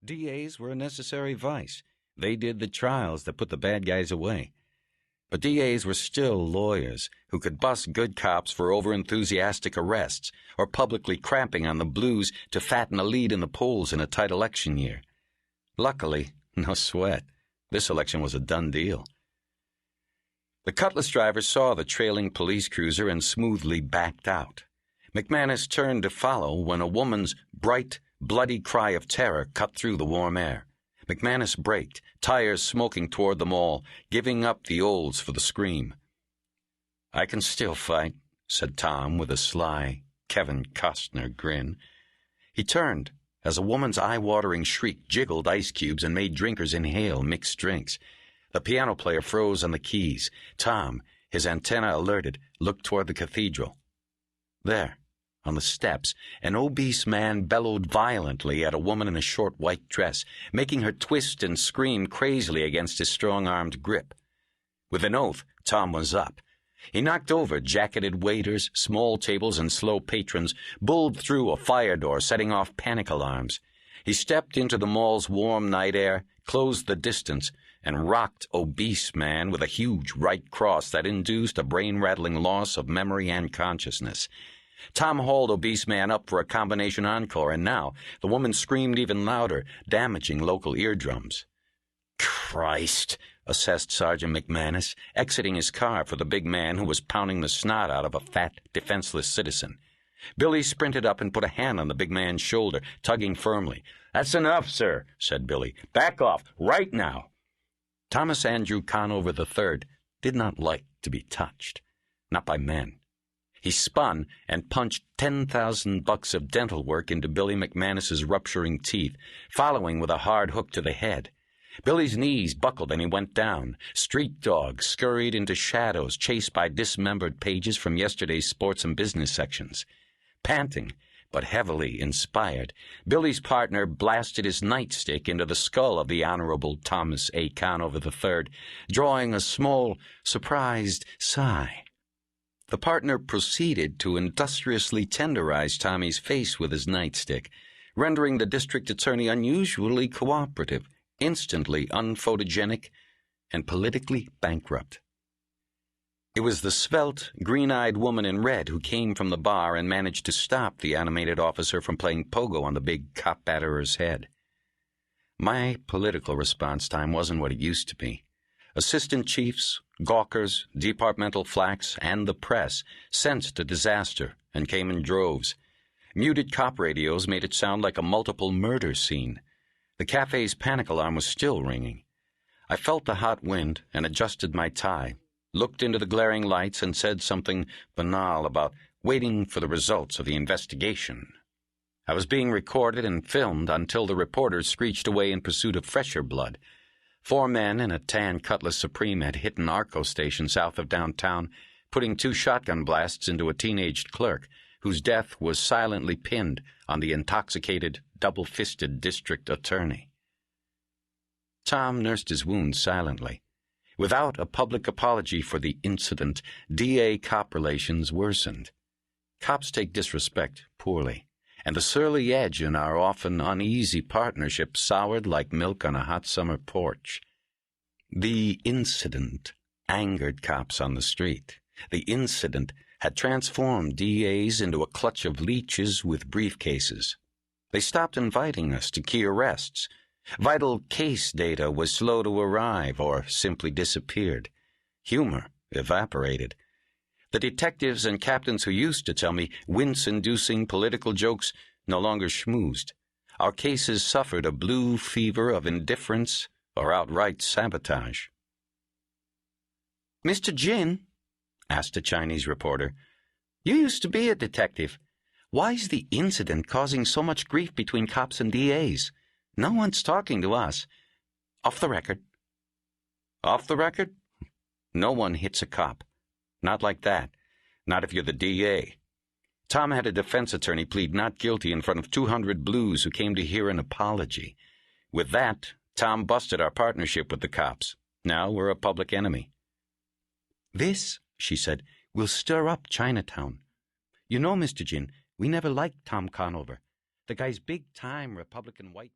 DAs were a necessary vice. They did the trials that put the bad guys away. But DAs were still lawyers who could bust good cops for overenthusiastic arrests or publicly cramping on the blues to fatten a lead in the polls in a tight election year. Luckily, no sweat. This election was a done deal. The Cutlass driver saw the trailing police cruiser and smoothly backed out. McManus turned to follow when a woman's bright, bloody cry of terror cut through the warm air. McManus braked, tires smoking toward them all, giving up the olds for the scream. "I can still fight," said Tom with a sly Kevin Costner grin. He turned as a woman's eye-watering shriek jiggled ice cubes and made drinkers inhale mixed drinks. The piano player froze on the keys. Tom, his antenna alerted, looked toward the cathedral. There, on the steps, an obese man bellowed violently at a woman in a short white dress, making her twist and scream crazily against his strong-armed grip. With an oath, Tom was up. He knocked over jacketed waiters, small tables, and slow patrons, bulled through a fire door, setting off panic alarms. He stepped into the mall's warm night air, closed the distance, and rocked obese man with a huge right cross that induced a brain-rattling loss of memory and consciousness. Tom hauled obese man up for a combination encore, and now the woman screamed even louder, damaging local eardrums. "Christ," assessed Sergeant McManus, exiting his car for the big man who was pounding the snot out of a fat, defenseless citizen. Billy sprinted up and put a hand on the big man's shoulder, tugging firmly. "That's enough, sir," said Billy. "Back off, right now." Thomas Andrew Conover III did not like to be touched, not by men. He spun and punched $10,000 of dental work into Billy McManus's rupturing teeth, following with a hard hook to the head. Billy's knees buckled and he went down. Street dogs scurried into shadows, chased by dismembered pages from yesterday's sports and business sections. Panting, but heavily inspired, Billy's partner blasted his nightstick into the skull of the Honorable Thomas A. Conover III, drawing a small, surprised sigh. The partner proceeded to industriously tenderize Tommy's face with his nightstick, rendering the district attorney unusually cooperative, instantly unphotogenic, and politically bankrupt. It was the svelte, green-eyed woman in red who came from the bar and managed to stop the animated officer from playing pogo on the big cop batterer's head. My political response time wasn't what it used to be. Assistant chiefs, gawkers, departmental flacks, and the press sensed the disaster and came in droves. Muted cop radios made it sound like a multiple murder scene. The cafe's panic alarm was still ringing. I felt the hot wind and adjusted my tie, looked into the glaring lights and said something banal about waiting for the results of the investigation. I was being recorded and filmed until the reporters screeched away in pursuit of fresher blood. 4 men in a tan Cutlass Supreme had hit an Arco station south of downtown, putting 2 shotgun blasts into a teenaged clerk, whose death was silently pinned on the intoxicated, double-fisted district attorney. Tom nursed his wounds silently. Without a public apology for the incident, DA-cop relations worsened. Cops take disrespect poorly, and the surly edge in our often uneasy partnership soured like milk on a hot summer porch. The incident angered cops on the street. The incident had transformed DAs into a clutch of leeches with briefcases. They stopped inviting us to key arrests. Vital case data was slow to arrive or simply disappeared. Humor evaporated. The detectives and captains who used to tell me wince-inducing political jokes no longer schmoozed. Our cases suffered a blue fever of indifference or outright sabotage. "Mr. Jin," asked a Chinese reporter, "you used to be a detective. Why is the incident causing so much grief between cops and DAs? No one's talking to us. Off the record." "Off the record? No one hits a cop. Not like that. Not if you're the DA. Tom had a defense attorney plead not guilty in front of 200 blues who came to hear an apology. With that, Tom busted our partnership with the cops. Now we're a public enemy." "This," she said, "will stir up Chinatown. You know, Mr. Jin, we never liked Tom Conover. The guy's big-time Republican white..."